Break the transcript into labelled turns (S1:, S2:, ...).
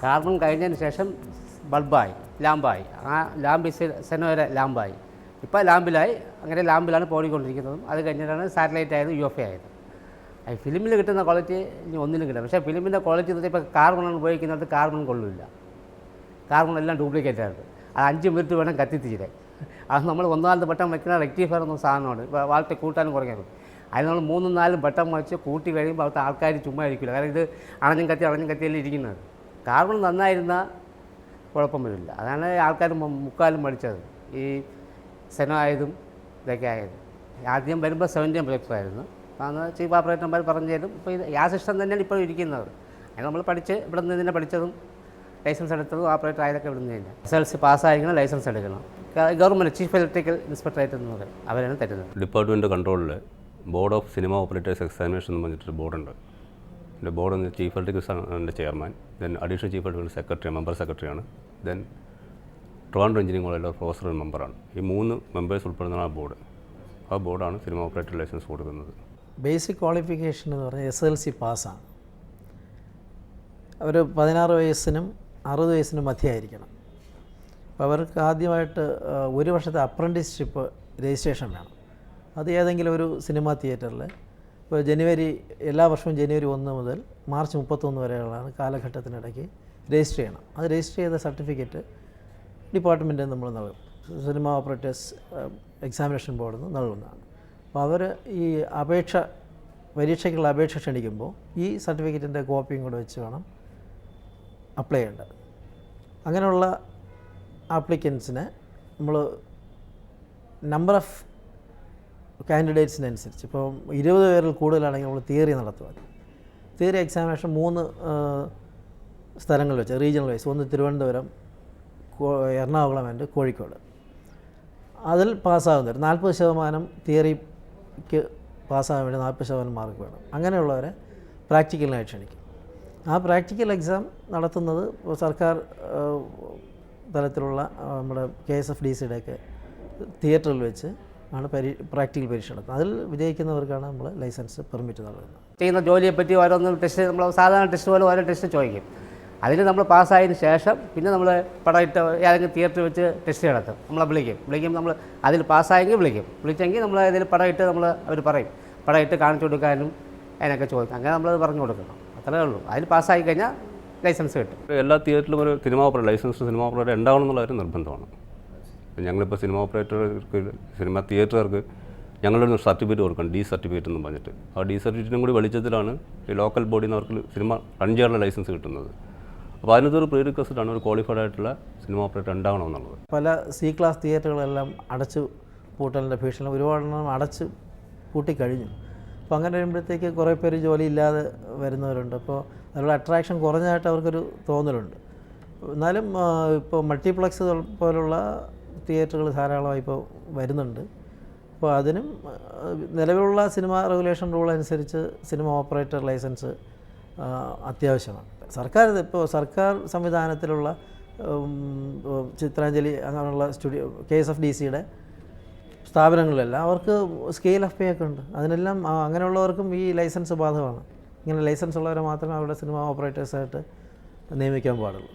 S1: Carbon കഴിഞ്ഞതിന് ശേഷം ബൾബായി, ലാമ്പായി. ആ ലാമ്പ് സെനോയുടെ ലാമ്പായി. ഇപ്പോൾ ലാമ്പിലായി. അങ്ങനെ ലാമ്പിലാണ് പോയിക്കൊണ്ടിരിക്കുന്നതും. അത് കഴിഞ്ഞിട്ടാണ് സാറ്റലൈറ്റ് ആയത്, UFO ആയത്. ഈ ഫിലിമിൽ കിട്ടുന്ന ക്വാളിറ്റി ഇനി ഒന്നിനും കിട്ടും. പക്ഷേ ഫിലിമിൻ്റെ ക്വാളിറ്റി എന്ന് വെച്ചാൽ ഇപ്പോൾ കാർബണാണ് ഉപയോഗിക്കുന്നത്, കാർബൺ കൊള്ളില്ല. കാർബൺ എല്ലാം ഡ്യൂപ്ലിക്കേറ്റ് ആയിട്ട് അത് 5 മിനിറ്റ് വേണം കത്തിത്തീരെ. അത് നമ്മൾ 1-4 ബട്ടൺ വയ്ക്കുന്ന റെക്ടിഫയർ എന്ന സാധനമാണ്. ഇപ്പോൾ വാൾട്ട് കൂട്ടാനും കുറയ്ക്കാനും അതിന് നമ്മൾ 3-4 ബട്ടൺ വെച്ച് കൂട്ടി കഴിയുമ്പോൾ അവിടുത്തെ ആൾക്കാർ ചുമ്മാ ഇരിക്കില്ല. കാരണം ഇത് അണഞ്ഞും കത്തിയല്ലേ ഇരിക്കുന്നത്. കാർബൺ നന്നായിരുന്ന കുഴപ്പം വരില്ല. അതാണ് ആൾക്കാർ മുക്കാലും പഠിച്ചത്. ഈ സെനോ ആയതും ഇതൊക്കെ ആയത്. ആദ്യം വരുമ്പോൾ 70 പ്രൊജക്ടറായിരുന്നു. അന്ന് ചീഫ് ഓപ്പറേറ്റർമാർ പറഞ്ഞു തരും. ഇപ്പോൾ ഇത് ആ സിസ്റ്റം തന്നെയാണ് ഇപ്പോൾ ഇരിക്കുന്നത്. അത് നമ്മൾ ഇവിടെ നിന്ന് തന്നെ പഠിച്ചതും ലൈസൻസ് എടുത്തതും ഓപ്പറേറ്റർ ആയതൊക്കെ ഇവിടെ നിന്ന് തന്നെ. SLC പാസ്സായിരിക്കണം, ലൈസൻസ് എടുക്കണം. ഗവൺമെൻറ് ചീഫ് ഇലക്ട്രിക്കൽ ഇൻസ്പെക്ടറേറ്റ് എന്ന് പറയും, അവരാണ് തരുന്നത്.
S2: ഡിപ്പാർട്ട്മെൻറ്റ് കൺട്രോളിൽ board of cinema operators examination എന്ന് പറഞ്ഞിട്ടൊരു ബോർഡുണ്ട്. എൻ്റെ board chief electrical chairman, then additional chief electrical secretary, member സെക്രട്ടറിയാണ്. ദെൻ ട്രിവാൻഡ്രം എഞ്ചിനീയറിംഗ് കോളേജിലെ പ്രൊഫസർ മെമ്പറാണ്. ഈ 3 മെമ്പേഴ്സ് ഉൾപ്പെടുന്നതാണ് ആ ബോർഡ്. ആ ബോർഡാണ് സിനിമ ഓപ്പറേറ്റർ ലൈസൻസ് കൊടുക്കുന്നത്.
S3: ബേസിക് ക്വാളിഫിക്കേഷൻ എന്ന് പറഞ്ഞാൽ SLC പാസ്സാണ്. അവർ 16 വയസ്സിനും 60 വയസ്സിനും മധ്യമായിരിക്കണം. അപ്പോൾ അവർക്ക് ആദ്യമായിട്ട് 1 വർഷത്തെ അപ്രൻറ്റീസ്ഷിപ്പ് രജിസ്ട്രേഷൻ വേണം. അത് ഏതെങ്കിലും ഒരു സിനിമാ തിയേറ്ററിൽ ഇപ്പോൾ എല്ലാ വർഷവും ജനുവരി 1 മുതൽ മാർച്ച് 31 വരെയുള്ള കാലഘട്ടത്തിനിടയ്ക്ക് രജിസ്റ്റർ ചെയ്യണം. അത് രജിസ്റ്റർ ചെയ്ത സർട്ടിഫിക്കറ്റ് ഡിപ്പാർട്ട്മെൻറ്റിൽ നമ്മൾ നൽകും. സിനിമ ഓപ്പറേറ്റേഴ്സ് എക്സാമിനേഷൻ ബോർഡിൽ നിന്ന് നൽകുന്നതാണ്. അപ്പോൾ അവർ ഈ പരീക്ഷയ്ക്കുള്ള അപേക്ഷ ക്ഷണിക്കുമ്പോൾ ഈ സർട്ടിഫിക്കറ്റിൻ്റെ കോപ്പിയും കൂടെ വെച്ച് വേണം അപ്ലൈ ചെയ്യേണ്ടത്. അങ്ങനെയുള്ള ആപ്ലിക്കൻസിനെ നമ്മൾ നമ്പർ ഓഫ് കാൻഡിഡേറ്റ്സിനനുസരിച്ച് ഇപ്പോൾ 20 പേരിൽ കൂടുതലാണെങ്കിൽ നമ്മൾ തിയറി നടത്തുക. തിയറി എക്സാമിനേഷൻ 3 സ്ഥലങ്ങളിൽ വെച്ച് റീജിയണൽ വൈസ്, ഒന്ന് തിരുവനന്തപുരം, എറണാകുളം ആൻഡ് കോഴിക്കോട്. അതിൽ പാസ്സാകുന്നവർ 40% തിയറിക്ക് പാസ്സാകാൻ വേണ്ടി 40% മാർക്ക് വേണം. അങ്ങനെയുള്ളവരെ പ്രാക്ടിക്കലിനായി ക്ഷണിക്കും. ആ പ്രാക്ടിക്കൽ എക്സാം നടത്തുന്നത് സർക്കാർ തലത്തിലുള്ള നമ്മുടെ KSFDCയുടെയൊക്കെ തിയേറ്ററിൽ വെച്ച് ആണ് പ്രാക്ടിക്കൽ പരീക്ഷ നടത്തുന്നത്. അതിൽ വിജയിക്കുന്നവർക്കാണ് നമ്മൾ ലൈസൻസ് പെർമിറ്റ് നൽകുന്നത്.
S1: ചെയ്യുന്ന ജോലിയെപ്പറ്റി ഓരോന്ന് ടെസ്റ്റ്, നമ്മൾ സാധാരണ ടെസ്റ്റ് പോലെ ഓരോ ടെസ്റ്റ് ചോദിക്കും. അതിന് നമ്മൾ പാസ്സായതിന് ശേഷം പിന്നെ നമ്മൾ പടയിട്ട് ഏതെങ്കിലും തിയേറ്ററിൽ വെച്ച് ടെസ്റ്റ് നടത്തും. നമ്മളെ വിളിക്കും. നമ്മൾ അതിൽ പാസ്സായെങ്കിൽ വിളിച്ചെങ്കിൽ നമ്മൾ അതിൽ പടയിട്ട് അവർ പറയും. പടയിട്ട് കാണിച്ചു കൊടുക്കാനും അതിനൊക്കെ ചോദിക്കും. അങ്ങനെ നമ്മൾ പറഞ്ഞു കൊടുക്കണം. അത്രേ ഉള്ളൂ. അതിൽ പാസ്സായി കഴിഞ്ഞാൽ ലൈസൻസ് കിട്ടും.
S2: എല്ലാ തിയേറ്ററിലും ഒരു സിനിമ ഓപ്പറേറ്റർ സിനിമ ഓപ്പറേറ്റർ ഉണ്ടാവണം എന്നുള്ളൊരു നിർബന്ധമാണ്. ഞങ്ങളിപ്പോൾ സിനിമ ഓപ്പറേറ്റർക്ക് സിനിമ തിയേറ്ററുകാർക്ക് ഞങ്ങളുടെ സർട്ടിഫിക്കറ്റ് കൊടുക്കണം, D സർട്ടിഫിക്കറ്റ് എന്ന് പറഞ്ഞിട്ട്. ആ D സർട്ടിഫിക്കറ്റും കൂടി വെളിച്ചത്തിലാണ് ഈ ലോക്കൽ ബോഡിയിൽ നിന്ന് അവർക്ക് സിനിമ റൺ ചെയ്യാനുള്ള ലൈസൻസ് കിട്ടുന്നത്. അപ്പോൾ അതിനകത്തൊരു പ്രീ റിക്വസ്റ്റാണ് ഒരു ക്വാളിഫൈഡ് ആയിട്ടുള്ള സിനിമ ഓപ്പറേറ്റർ ഉണ്ടാവണമെന്നുള്ളത്.
S3: പല C ക്ലാസ് തിയേറ്ററുകളെല്ലാം അടച്ചു പൂട്ടലിൻ്റെ ഭീഷണി ഒരുപാടെണ്ണം അടച്ച് പൂട്ടിക്കഴിഞ്ഞു. അപ്പോൾ അങ്ങനെ വരുമ്പോഴത്തേക്ക് കുറേ പേര് ജോലി ഇല്ലാതെ വരുന്നവരുണ്ട്. അപ്പോൾ അതിലുള്ള അട്രാക്ഷൻ കുറഞ്ഞതായിട്ട് അവർക്കൊരു തോന്നലുണ്ട്. എന്നാലും ഇപ്പോൾ മൾട്ടിപ്ലക്സ് പോലുള്ള തിയേറ്ററുകൾ ധാരാളമായി ഇപ്പോൾ വരുന്നുണ്ട്. അപ്പോൾ അതിനും നിലവിലുള്ള സിനിമ റെഗുലേഷൻ റൂൾ അനുസരിച്ച് സിനിമ ഓപ്പറേറ്റർ ലൈസൻസ് അത്യാവശ്യമാണ്. സർക്കാർ സംവിധാനത്തിലുള്ള ചിത്രാഞ്ജലി അങ്ങനെയുള്ള KSFDCയുടെ സ്ഥാപനങ്ങളിലെല്ലാം അവർക്ക് സ്കെയിൽ ഓഫ് പേ ഒക്കെ ഉണ്ട്. അതിനെല്ലാം അങ്ങനെയുള്ളവർക്കും ഈ ലൈസൻസ് ബാധകമാണ്. ഇങ്ങനെ ലൈസൻസ് ഉള്ളവരെ മാത്രമേ അവരുടെ സിനിമ ഓപ്പറേറ്റേഴ്സായിട്ട് നിയമിക്കാൻ പാടുള്ളൂ.